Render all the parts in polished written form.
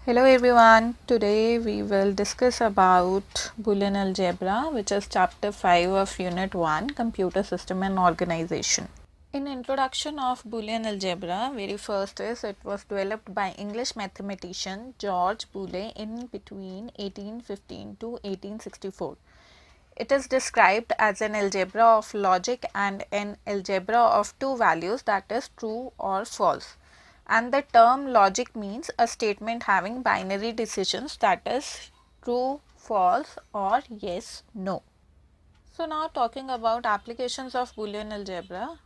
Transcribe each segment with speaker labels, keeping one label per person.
Speaker 1: Hello everyone, today we will discuss about Boolean algebra, which is chapter 5 of unit 1, computer system and organization. In introduction of Boolean algebra, very first is it was developed by English mathematician George Boole in between 1815 to 1864. It is described as an algebra of logic and an algebra of two values, that is true or false. And the term logic means a statement having binary decisions, that is true, false or yes, no. So now talking about applications of Boolean algebra,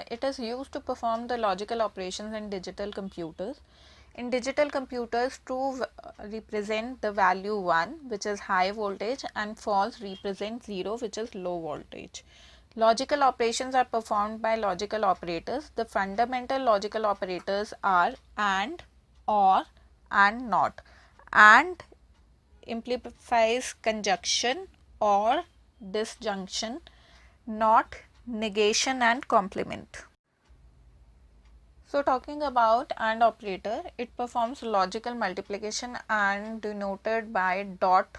Speaker 1: it is used to perform the logical operations in digital computers. In digital computers, true represent the value 1, which is high voltage, and false represent 0, which is low voltage. Logical operations are performed by logical operators. The fundamental logical operators are AND, OR and NOT. AND implies conjunction or disjunction, not negation and complement. So talking about AND operator, it performs logical multiplication and denoted by dot.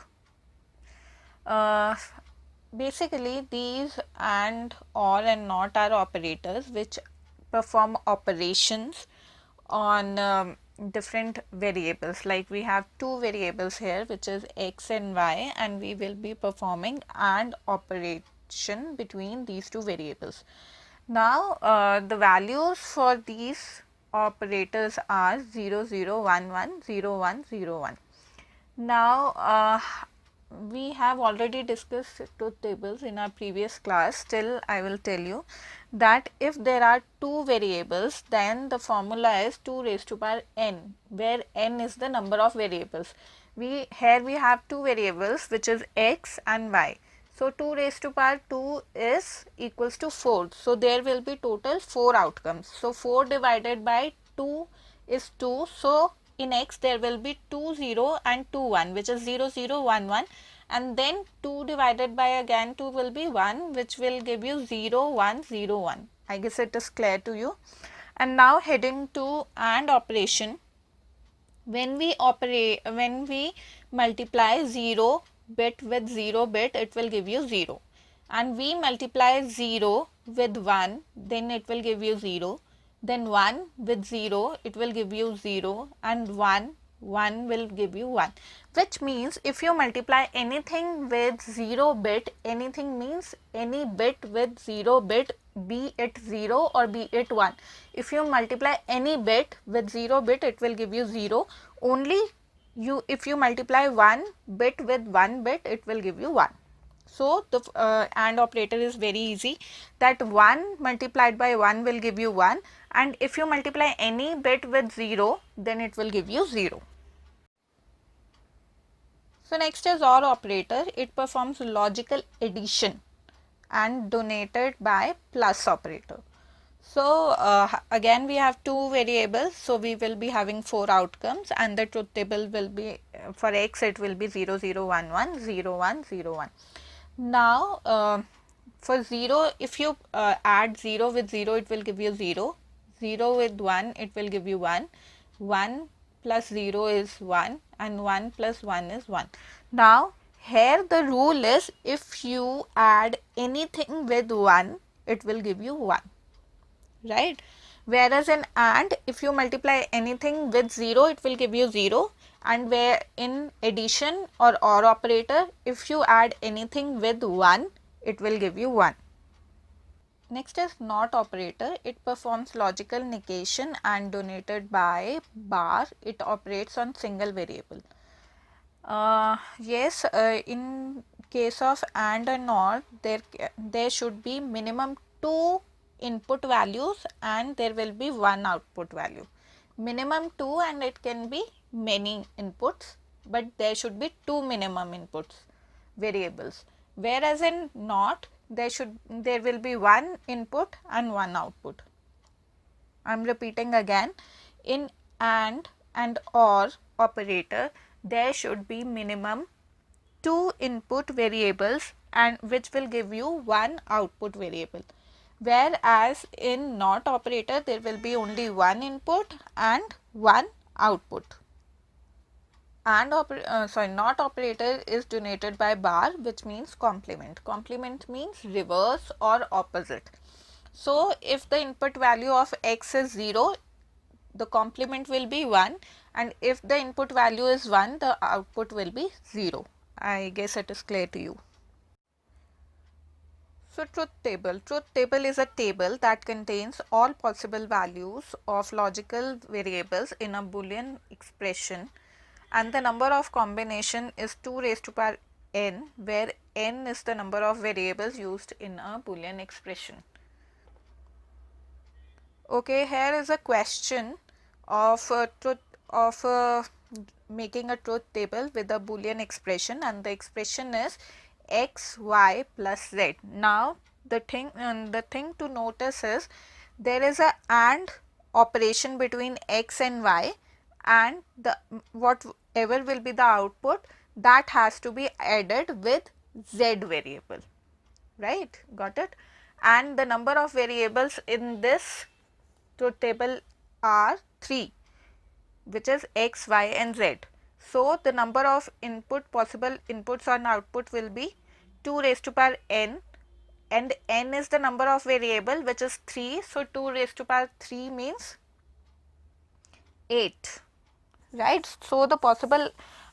Speaker 1: Basically these AND, OR and NOT are operators which perform operations on different variables. Like we have two variables here, which is x and y, and we will be performing AND operation between these two variables. Now the values for these operators are 0 0 1 1 0 1 0 1. Now we have already discussed truth tables in our previous class. Still I will tell you that if there are two variables, then the formula is 2 raised to power n, where n is the number of variables. Here we have two variables, which is x and y. So 2 raised to power 2 is equals to 4. So there will be total 4 outcomes. So 4 divided by 2 is 2. So in x there will be 2 0 and 2 1, which is 0 0 1 1, and then 2 divided by again 2 will be 1, which will give you 0 1 0 1. I guess it is clear to you. And now heading to AND operation, when we multiply 0 bit with 0 bit, it will give you 0, and we multiply 0 with 1, then it will give you 0, then 1 with 0, it will give you 0, and 1 will give you 1, which means if you multiply anything with 0 bit, anything means any bit with 0 bit, be it 0 or be it 1. If you multiply any bit with 0 bit, it will give you 0. Only if you multiply 1 bit with 1 bit, it will give you 1. So the AND operator is very easy, that 1 multiplied by 1 will give you 1, and if you multiply any bit with 0, then it will give you 0. So next is OR operator. It performs logical addition and denoted by plus operator. So again we have two variables, so we will be having 4 outcomes, and the truth table will be for x it will be 0 0 1 1 0 1 0 1. Now for 0, if you add 0 with 0, it will give you 0, 0 with 1, it will give you 1, 1 plus 0 is 1, and 1 plus 1 is 1. Now here the rule is, if you add anything with 1, it will give you 1, right? Whereas in AND, if you multiply anything with 0, it will give you 0, and where in addition or OR operator, if you add anything with 1, it will give you 1. Next is NOT operator. It performs logical negation and denoted by bar. It operates on single variable. Yes, in case of AND and NOT, there should be minimum 2 input values and there will be 1 output value. Minimum 2, and it can be many inputs, but there should be 2 minimum inputs variables. Whereas in NOT, there will be 1 input and 1 output. I am repeating again, in AND and OR operator, there should be minimum 2 input variables, and which will give you 1 output variable. Whereas in NOT operator, there will be only 1 input and 1 output. and not operator is denoted by bar, which means complement. Complement means reverse or opposite. So if the input value of x is 0, the complement will be 1, and if the input value is 1, the output will be 0. I guess it is clear to you. So truth table. Truth table is a table that contains all possible values of logical variables in a Boolean expression, and the number of combination is 2 raised to power n, where n is the number of variables used in a Boolean expression. Okay, here is a question of making a truth table with a Boolean expression, and the expression is x, y plus z. Now the thing to notice is there is a AND operation between x and y, and the whatever will be the output, that has to be added with z variable, right? Got it? And the number of variables in this truth table are 3, which is x, y and z. So the number of possible inputs and output will be 2 raised to power n, and n is the number of variable, which is 3. So 2 raised to power 3 means 8, right? So the possible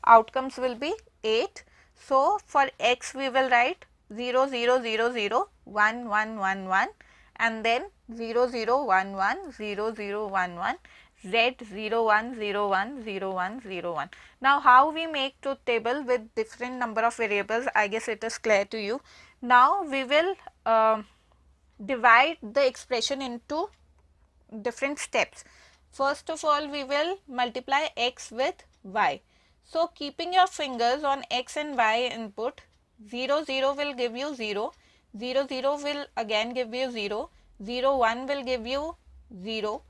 Speaker 1: outcomes will be 8. So for x we will write 0 0 0 0 1 1 1 1, and then 0 0 1 1 0 0 1 1, z 0 1 0 1 0 1 0 1. Now how we make truth table with different number of variables, I guess it is clear to you. Now we will divide the expression into different steps. First of all, we will multiply x with y. So keeping your fingers on x and y input, 0 0 will give you 0, 0 0 will again give you 0, 0 1 will give you 0,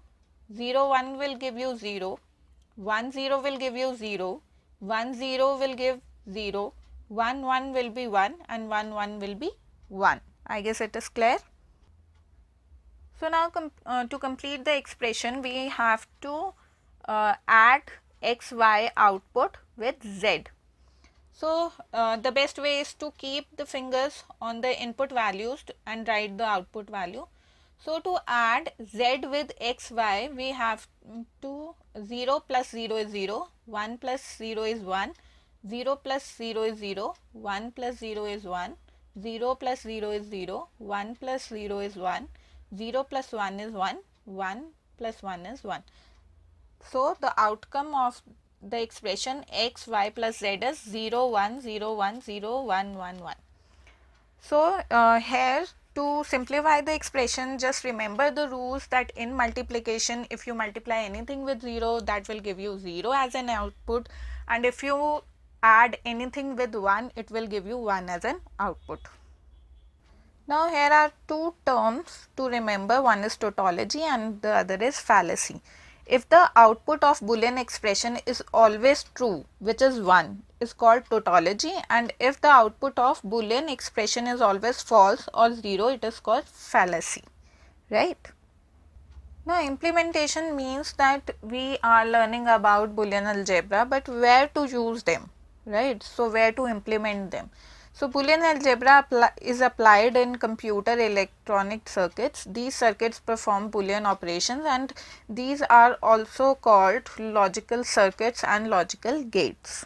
Speaker 1: 0 1 will give you 0, 1 0 will give you 0, 1 0 will give 0, 1 1 will be 1, and 1 1 will be 1. I guess it is clear. So now to complete the expression, we have to add x, y output with z. So the best way is to keep the fingers on the input values and write the output value. So to add z with x, y, we have to 0 plus 0 is 0, 1 plus 0 is 1, 0 plus 0 is 0, 1 plus 0 is 1, 0 plus 0 is 0, 1 plus 0 is 1, 0 plus 1 is 1, 1 plus 1 is 1. So the outcome of the expression x, y plus z is 0 1 0 1 0 1 1 1. So here, to simplify the expression, just remember the rules that in multiplication, if you multiply anything with 0, that will give you 0 as an output, and if you add anything with 1, it will give you 1 as an output. Now here are two terms to remember, one is tautology and the other is fallacy. If the output of Boolean expression is always true, which is 1, is called tautology, and if the output of Boolean expression is always false or 0, it is called fallacy, right? Now implementation means that we are learning about Boolean algebra, but where to use them, right? So where to implement them. So Boolean algebra is applied in computer electronic circuits. These circuits perform Boolean operations, and these are also called logical circuits and logical gates.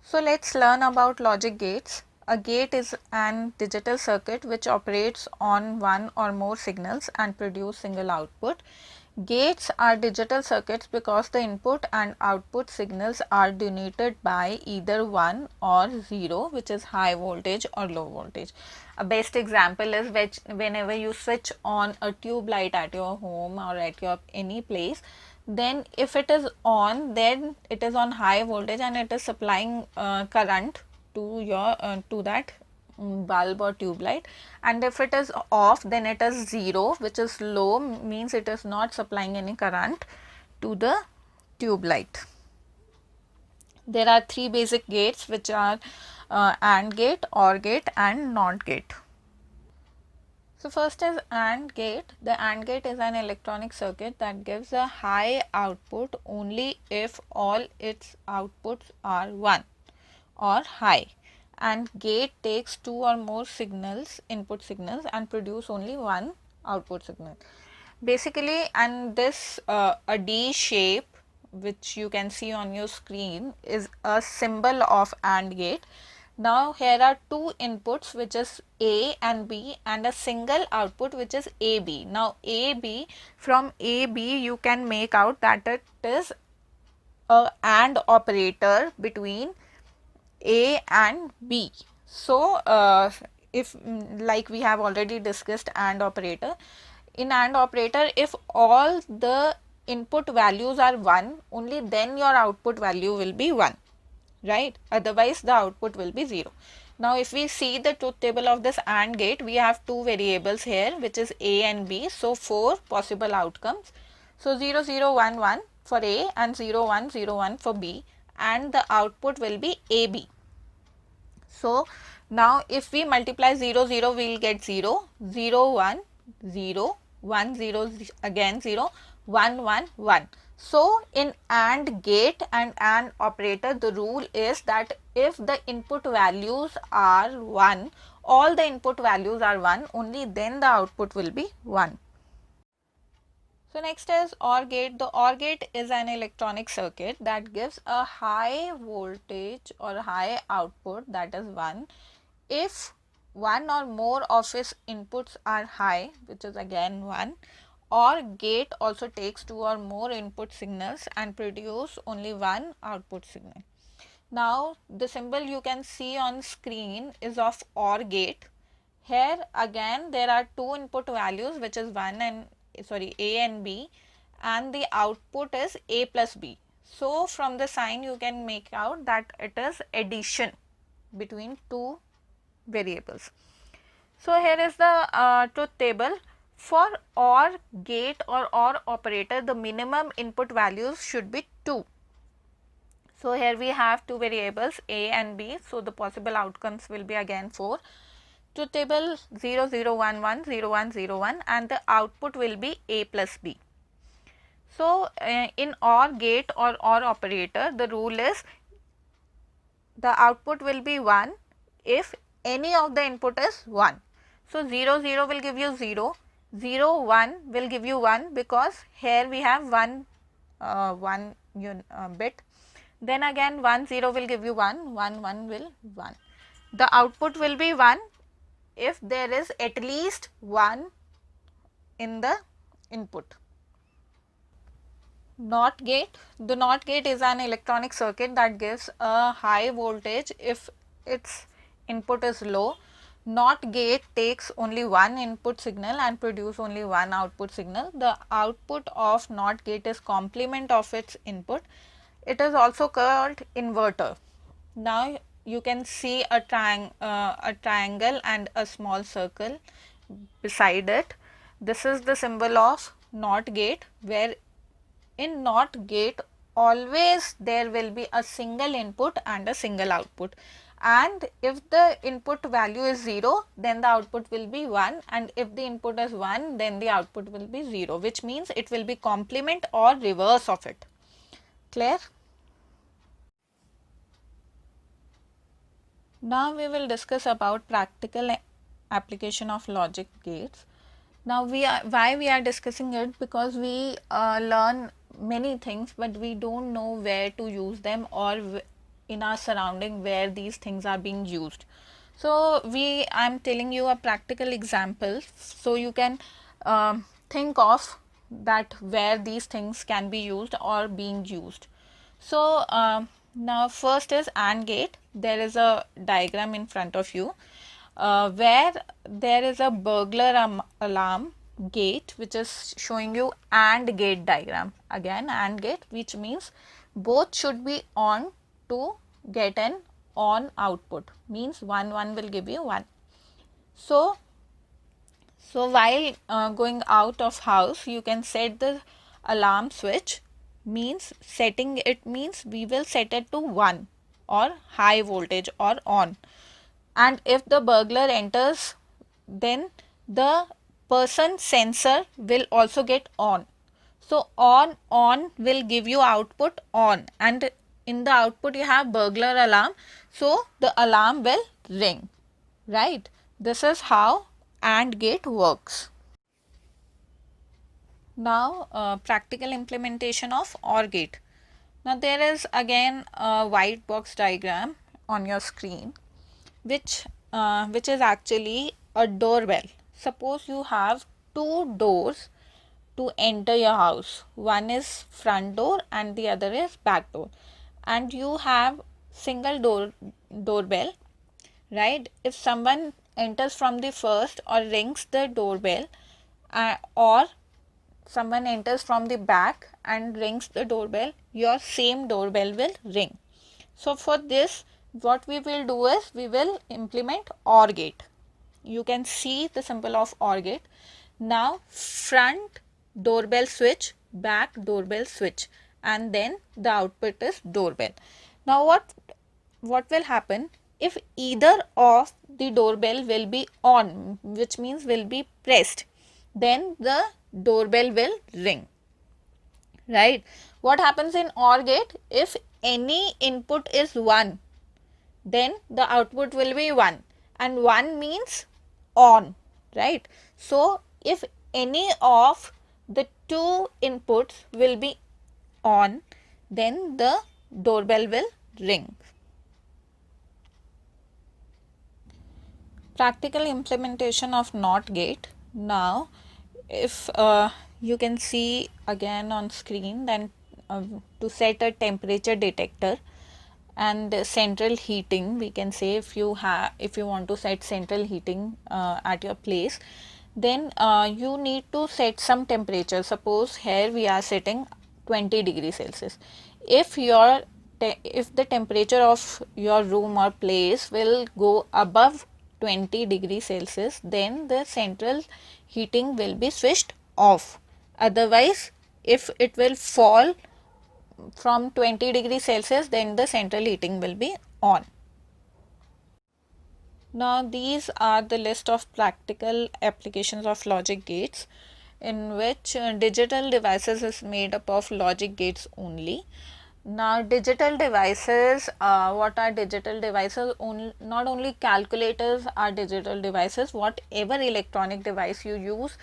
Speaker 1: So let's learn about logic gates. A gate is an digital circuit which operates on one or more signals and produce single output. Gates are digital circuits because the input and output signals are denoted by either 1 or 0, which is high voltage or low voltage. A best example is whenever you switch on a tube light at your home or at your any place, then if it is on, then it is on high voltage and it is supplying current to your to that bulb or tube light, and if it is off, then it is 0, which is low, means it is not supplying any current to the tube light. There are three basic gates, which are AND gate, OR gate and NOT gate. So first is AND gate. The AND gate is an electronic circuit that gives a high output only if all its outputs are 1 or high, and gate takes 2 or more signals, input signals, and produce only one output signal. Basically, and this a D shape which you can see on your screen is a symbol of AND gate. Now here are two inputs, which is A and B, and a single output which is AB. Now AB, from AB you can make out that it is a AND operator between A and B. So if like we have already discussed AND operator, in AND operator, if all the input values are 1, only then your output value will be 1, right? Otherwise the output will be 0. Now if we see the truth table of this AND gate, we have two variables here, which is A and B. So 4 possible outcomes. So 0 0 1 1 for A and 0 1 0 1 for B, and the output will be AB. So now if we multiply 0 0, we will get 0 0 1 0 1 0 again 0 1 1 1. So in AND gate and AND operator, the rule is that if the input values are 1, all the input values are 1, only then the output will be 1. So next is OR gate. The OR gate is an electronic circuit that gives a high voltage or high output, that is 1, if one or more of its inputs are high, which is again 1, or gate also takes 2 or more input signals and produce only one output signal. Now the symbol you can see on screen is of OR gate. Here again there are two input values, which is A and B, and the output is A plus B. So from the sign you can make out that it is addition between two variables. So here is the truth table. For OR gate or OR operator, the minimum input values should be 2. So here we have two variables A and B, so the possible outcomes will be again 4. Truth table 0 0 1 1 0 1 0 1, and the output will be A plus B. So in OR gate or OR operator, the rule is the output will be 1 if any of the input is 1. So 0 0 will give you 0, 0 1 will give you 1, because here we have one bit. Then again 1 0 will give you 1, 1 1 will 1. The output will be 1 if there is at least 1 in the input. NOT gate. The NOT gate is an electronic circuit that gives a high voltage if its input is low. NOT gate takes only one input signal and produce only one output signal. The output of NOT gate is complement of its input. It is also called inverter. Now you can see a triangle and a small circle beside it. This is the symbol of NOT gate, where in NOT gate always there will be a single input and a single output, and if the input value is 0, then the output will be 1, and if the input is 1, then the output will be 0, which means it will be complement or reverse of it. Clear? Now we will discuss about practical application of logic gates. Now why we are discussing it, because we learn many things, but we don't know where to use them, or in our surrounding where these things are being used. So I am telling you a practical example, so you can think of that where these things can be used or being used. So now first is AND gate. There is a diagram in front of you where there is a burglar alarm gate, which is showing you AND gate diagram. Again AND gate, which means both should be on to get an on output, means 1 1 will give you 1. So while going out of house, you can set the alarm switch, means setting it means we will set it to 1 or high voltage or on, and if the burglar enters, then the person sensor will also get on. So on will give you output on, and in the output you have burglar alarm, so the alarm will ring, right? This is how AND gate works. Now practical implementation of OR gate. Now there is again a white box diagram on your screen which is actually a doorbell. Suppose you have two doors to enter your house. One is front door and the other is back door, and you have single doorbell, right? If someone enters from the first or rings the doorbell, or someone enters from the back and rings the doorbell, your same doorbell will ring. So for this, what we will do is we will implement OR gate. You can see the symbol of OR gate. Now front doorbell switch, back doorbell switch, and then the output is doorbell. Now what will happen if either of the doorbell will be on, which means will be pressed, then the doorbell will ring, right? What happens in OR gate? If any input is 1, then the output will be 1, and 1 means on, right? So if any of the two inputs will be on, then the doorbell will ring. Practical implementation of NOT gate. Now if you can see again on screen, then to set a temperature detector and central heating, we can say if you want to set central heating at your place, then you need to set some temperature. Suppose here we are setting 20 degrees Celsius. If the temperature of your room or place will go above 20 degrees Celsius, then the central heating will be switched off. Otherwise, if it will fall from 20 degrees Celsius, then the central heating will be on. Now these are the list of practical applications of logic gates, in which digital devices is made up of logic gates only. Now digital devices, what are digital devices? Not only calculators are digital devices, whatever electronic device you use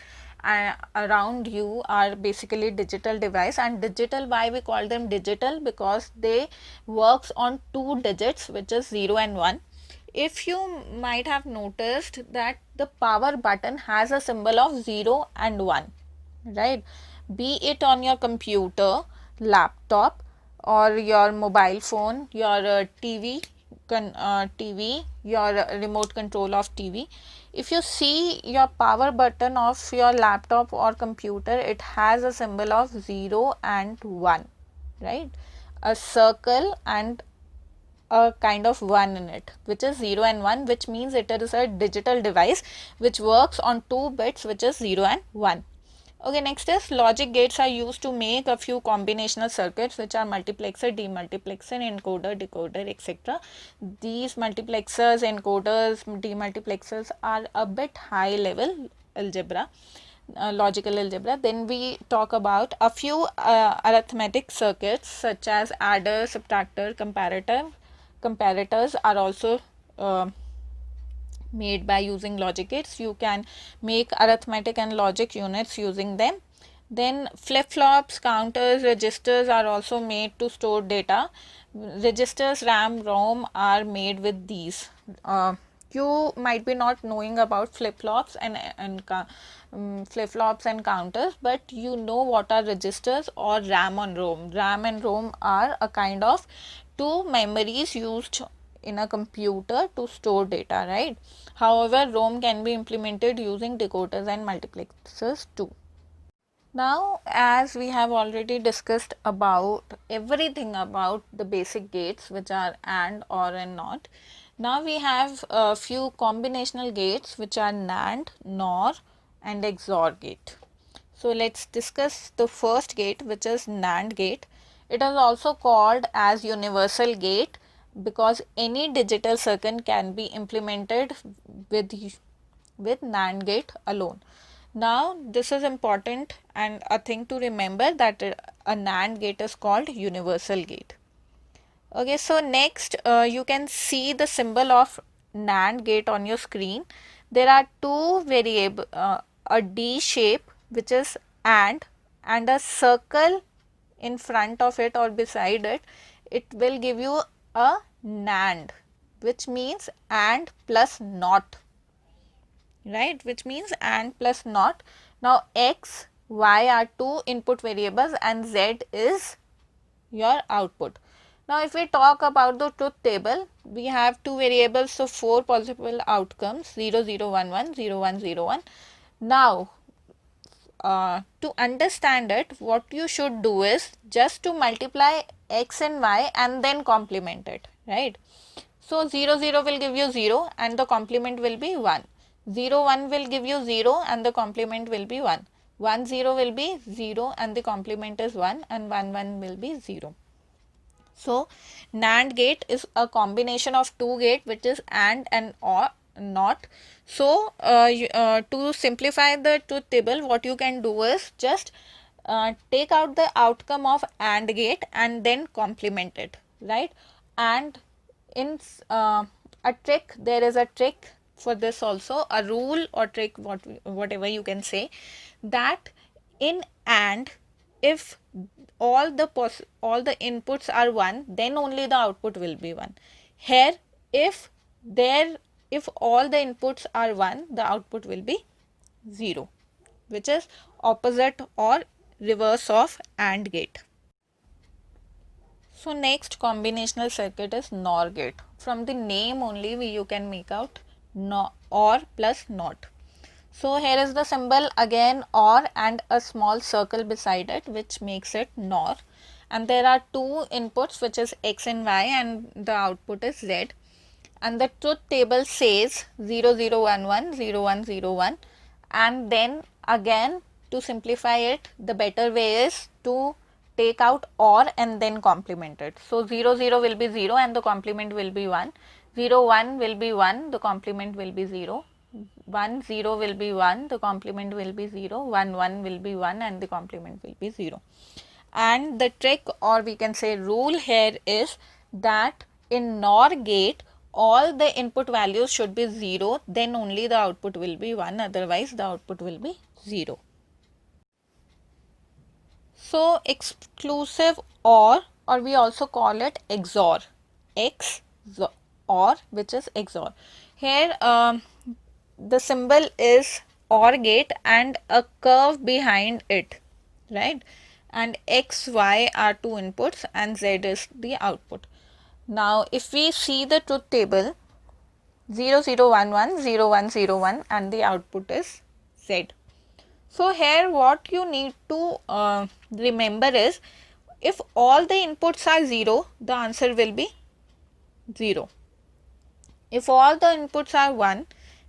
Speaker 1: around you are basically digital device. And digital, why we call them digital? Because they works on 2 digits, which is 0 and 1. If you might have noticed that the power button has a symbol of 0 and 1, right? Be it on your computer, laptop, or your mobile phone, your TV, your remote control of TV. If you see your power button of your laptop or computer, it has a symbol of 0 and 1, right? A circle and a kind of 1 in it, which is 0 and 1, which means it is a digital device which works on 2 bits, which is 0 and 1. Okay, next is logic gates are used to make a few combinational circuits, which are multiplexer, demultiplexer, encoder, decoder, etc. These multiplexers, encoders, demultiplexers are a bit high level algebra, logical algebra. Then we talk about a few arithmetic circuits such as adder, subtractor, comparator. Comparators are also made by using logic gates. You can make arithmetic and logic units using them. Then flip-flops, counters, registers are also made to store data. Registers, RAM, ROM are made with these. You might be not knowing about flip-flops and flip-flops and counters, but you know what are registers or RAM and ROM. RAM and ROM are a kind of two memories used in a computer to store data, right? However, ROM can be implemented using decoders and multiplexers too. Now, as we have already discussed about everything about the basic gates, which are AND, OR and NOT, now we have a few combinational gates which are NAND, NOR and XOR gate. So let's discuss the first gate, which is NAND gate. It is also called as universal gate because any digital circuit can be implemented with NAND gate alone. Now this is important and a thing to remember, that a NAND gate is called universal gate. Okay, so next you can see the symbol of NAND gate on your screen. There are two variable, a D shape which is and a circle in front of it or beside it. It will give you a NAND, which means and plus not, right, which means and plus not. Now x, y are two input variables and z is your output. Now if we talk about the truth table, we have two variables, so four possible outcomes, 0 0 1 1 0 1 0 1. Now to understand it, what you should do is just to multiply x and y and then complement it, right? So 0 0 will give you 0 and the complement will be 1. 0 1 will give you 0 and the complement will be 1. 1 0 will be 0 and the complement is 1, and 1 1 will be 0. So NAND gate is a combination of two gate, which is and or not. So to simplify the truth table, what you can do is just take out the outcome of AND gate and then complement it, right? And in a trick, there is a trick for this also, a rule or trick, whatever you can say, that in AND, if all the inputs are 1, then only the output will be 1. Here, if all the inputs are 1, the output will be 0, which is opposite or reverse of AND gate. So next combinational circuit is NOR gate. From the name only you can make out OR plus NOT. So here is the symbol again, OR, and a small circle beside it, which makes it NOR. And there are two inputs, which is X and Y, and the output is Z. And the truth table says 0 0 1 1 0 1 0 1. And then again, to simplify it, the better way is to take out OR and then complement it. So 0 0 will be 0 and the complement will be 1. 0 1 will be 1, the complement will be 0. 1 0 will be 1, the complement will be 0. 1 1 will be 1 and the complement will be 0. And the trick, or we can say rule here, is that in NOR gate, all the input values should be 0, then only the output will be 1, otherwise the output will be 0. So exclusive OR we also call it XOR, XOR, which is XOR. Here the symbol is OR gate and a curve behind it, right? And X, Y are two inputs and Z is the output. Now if we see the truth table, 0 0 1 1 0 1 0 1 and the output is Z. So here what you need to remember is, if all the inputs are 0, the answer will be 0. If all the inputs are 1,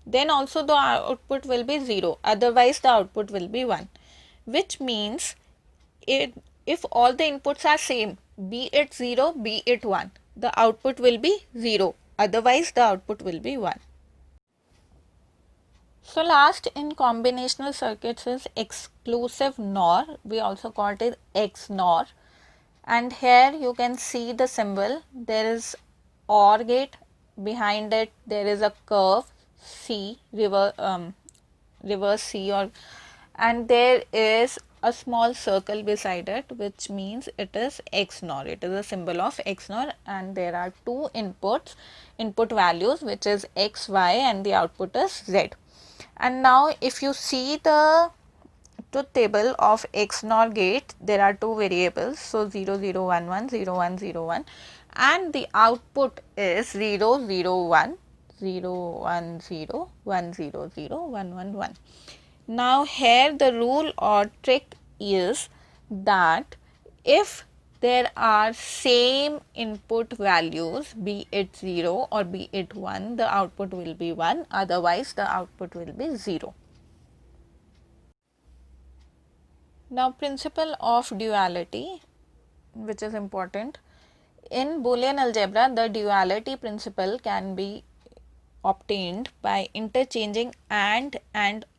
Speaker 1: then also the output will be 0, otherwise the output will be 1. Which means if all the inputs are same, be it 0, be it 1, the output will be 0, otherwise the output will be 1. So last in combinational circuits is exclusive NOR, we also call it XNOR. And here you can see the symbol, there is OR gate, behind it there is a curve C, reverse C, and there is a small circle beside it, which means it is XNOR. It is a symbol of XNOR, and there are two input values, which is X, Y, and the output is Z. And now if you see the truth table of XNOR gate, there are two variables, so 0 0 1 1 0 1 0 1, and the output is 0 0 1 0 1 0 1 0 0 1 1 1. Now here the rule or trick is that if there are same input values, be it 0 or be it 1, the output will be 1, otherwise the output will be 0. Now principle of duality, which is important. In Boolean algebra, the duality principle can be obtained by interchanging and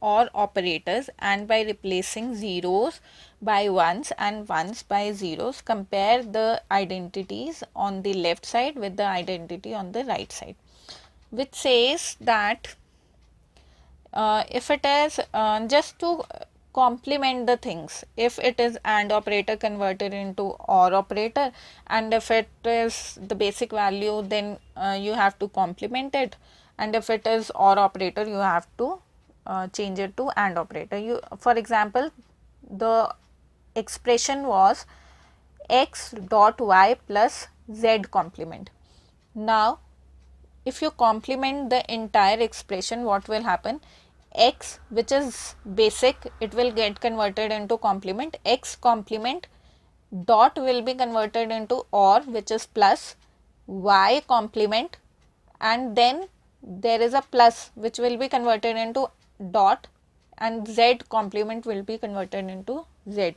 Speaker 1: or operators and by replacing zeros by ones and ones by zeros. Compare the identities on the left side with the identity on the right side, which says that if it is just to complement the things, if it is AND operator converted into OR operator, and if it is the basic value, then you have to complement it, and if it is OR operator, you have to change it to AND operator. For example, the expression was x dot y plus z complement. Now if you complement the entire expression, what will happen? X, which is basic, it will get converted into complement. X complement dot will be converted into OR, which is plus, y complement, and then there is a plus which will be converted into dot, and z complement will be converted into z,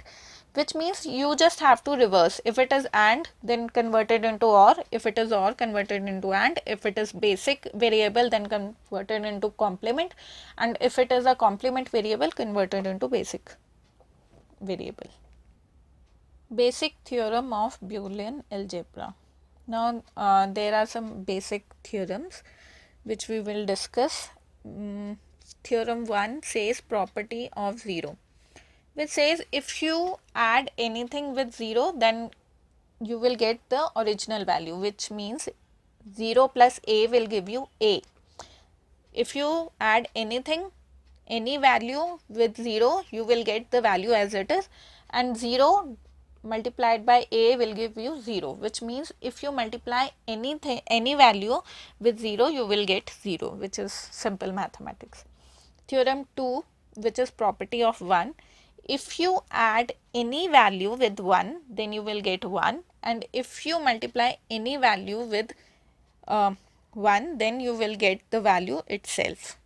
Speaker 1: which means you just have to reverse. If it is AND, then converted into OR. If it is OR, converted into AND. If it is basic variable, then converted into complement, and if it is a complement variable, converted into basic variable. Basic theorem of Boolean algebra. Now there are some basic theorems which we will discuss. Theorem 1 says property of 0, which says if you add anything with 0, then you will get the original value, which means 0 plus a will give you a. If you add anything, any value with 0, you will get the value as it is, and 0 multiplied by a will give you 0, which means if you multiply anything, any value with 0, you will get 0, which is simple mathematics. Theorem 2, which is property of 1, if you add any value with 1, then you will get 1, and if you multiply any value with 1, then you will get the value itself.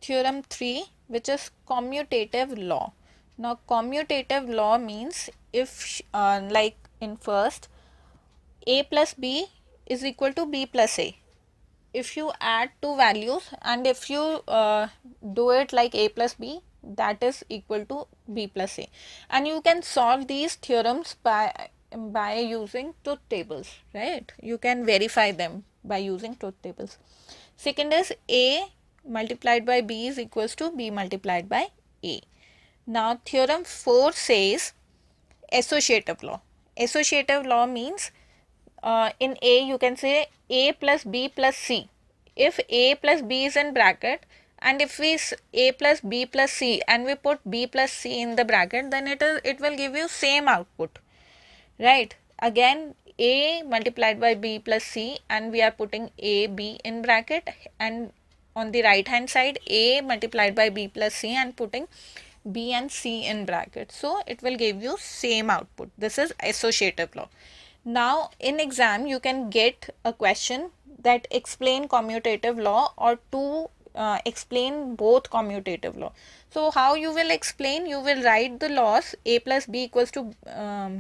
Speaker 1: Theorem 3, which is commutative law. Now commutative law means if like in first, a plus b is equal to b plus a. If you add two values and if you do it like a plus b, that is equal to b plus a, and you can solve these theorems by using truth tables, right? You can verify them by using truth tables. Second is a multiplied by b is equals to b multiplied by a. Now theorem 4 says associative law. Associative law means in a you can say a plus b plus c. If a plus b is in bracket, and if we a plus b plus c and we put b plus c in the bracket, then it will give you same output, right? Again, a multiplied by b plus c, and we are putting a b in bracket, and on the right hand side a multiplied by b plus c and putting b and c in bracket, so it will give you same output. This is associative law. Now in exam you can get a question that explain commutative law or to explain both commutative law. So how you will explain? You will write the laws a plus b equals to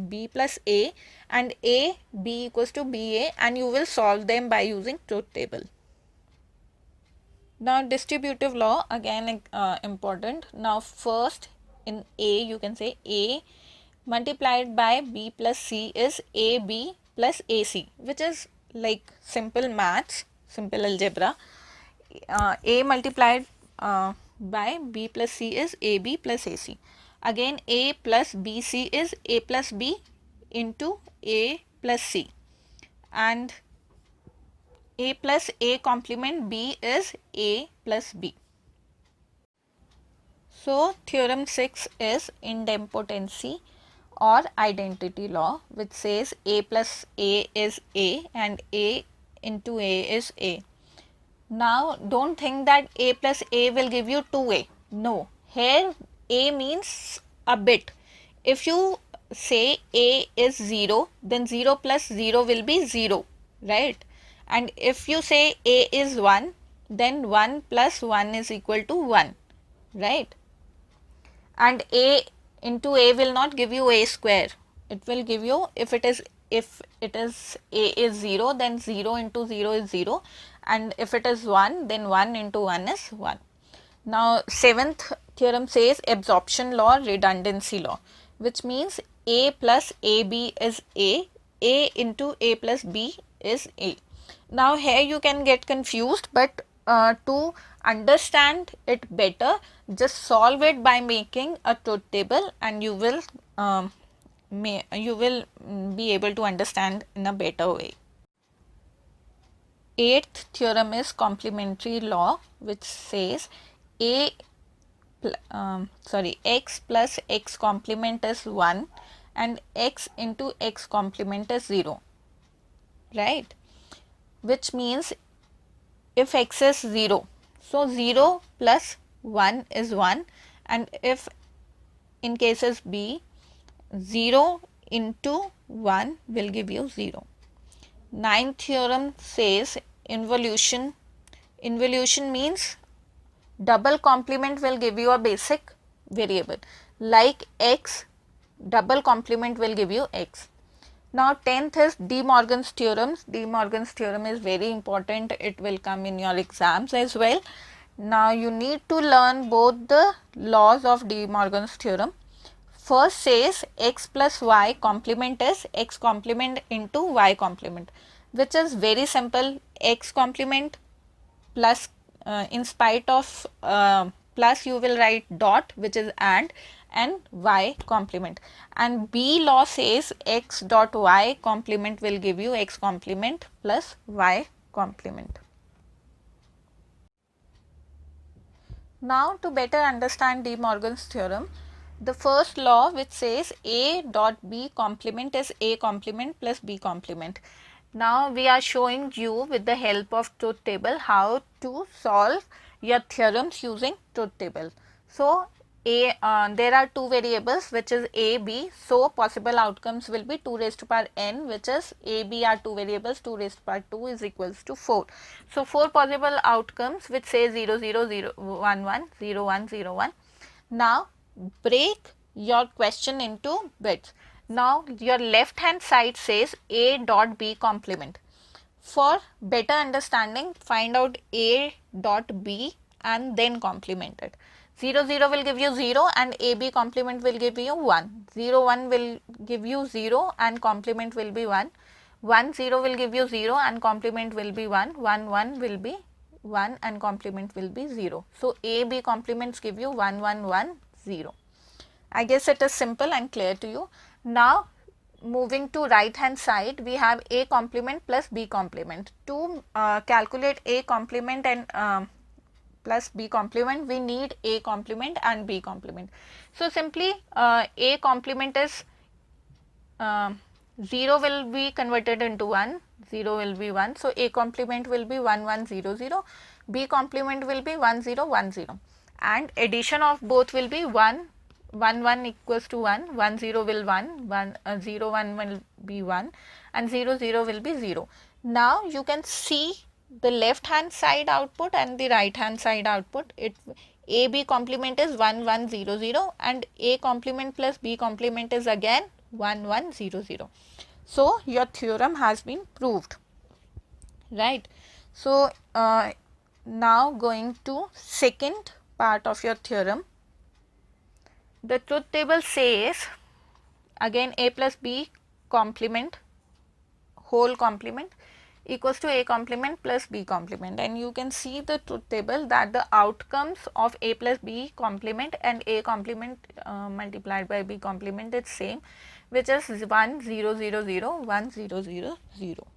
Speaker 1: b plus a and a b equals to ba, and you will solve them by using truth table. Now distributive law, again important. Now first in a you can say a multiplied by b plus c is ab plus ac, which is like simple maths, simple algebra. A multiplied by b plus c is ab plus ac. Again a plus bc is a plus b into a plus c, and a plus a complement b is a plus b. So theorem 6 is idempotency or identity law, which says a plus a is a and a into a is a. Now don't think that a plus a will give you 2a. No, here a means a bit. If you say a is 0, then 0 plus 0 will be 0, right? And if you say a is 1, then 1 plus 1 is equal to 1, right? And a into a will not give you a square. It will give you, if it is if it is a is 0, then 0 into 0 is 0, and if it is 1, then 1 into 1 is 1. Now, seventh theorem says absorption law, redundancy law, which means a plus ab is a into a plus b is a. Now, here you can get confused, but to understand it better, just solve it by making a truth table, and you will be able to understand in a better way. Eighth theorem is complementary law, which says x plus x complement is 1 and x into x complement is 0, right? Which means if x is 0, so 0 plus 1 is 1, and if in cases b, 0 into 1 will give you 0. Ninth theorem says involution. Involution means double complement will give you a basic variable, like x, double complement will give you x. Now, 10th is De Morgan's theorem. De Morgan's theorem is very important. It will come in your exams as well. Now, you need to learn both the laws of De Morgan's theorem. First says x plus y complement is x complement into y complement, which is very simple. X complement plus in spite of plus you will write dot, which is and y complement, and B law says x dot y complement will give you x complement plus y complement. Now, to better understand De Morgan's theorem, the first law which says a dot b complement is a complement plus b complement. Now, we are showing you with the help of truth table how to solve your theorems using truth table. So, there are two variables, which is a, b. So, possible outcomes will be 2 raised to power n, which is a, b are two variables, 2 raised to power 2 is equals to 4. So, 4 possible outcomes which say 0, 0, 0, 1, 1, 0, 1, 0, 1. Now, break your question into bits. Now, your left hand side says a dot b complement. For better understanding, find out a dot b and then complement it. 0, 0 will give you 0 and AB complement will give you 1. 0, 1 will give you 0 and complement will be 1. 1, 0 will give you 0 and complement will be 1. 1, 1 will be 1 and complement will be 0. So, AB complements give you 1, 1, 1, 0. I guess it is simple and clear to you. Now, moving to right hand side, we have A complement plus B complement. To calculate A complement and plus B complement, we need A complement and B complement. So, simply A complement is 0 will be converted into 1, 0 will be 1. So, A complement will be 1, 1, 0, 0, B complement will be 1, 0, 1, 0, and addition of both will be 1, 1, 1 equals to 1, 1, 0 will 1, 1, 0, 1 will be 1 and 0, 0 will be 0. Now, you can see the left hand side output and the right hand side output. AB complement is 1, 1, 0, 0 and A complement plus B complement is again 1, 1, 0, 0. So, your theorem has been proved, right. So, now going to second part of your theorem. The truth table says again A plus B complement, whole complement equals to A complement plus B complement, and you can see the truth table that the outcomes of A plus B complement and A complement multiplied by B complement is same, which is 1, 0, 0, 0, 1, 0, 0, 0.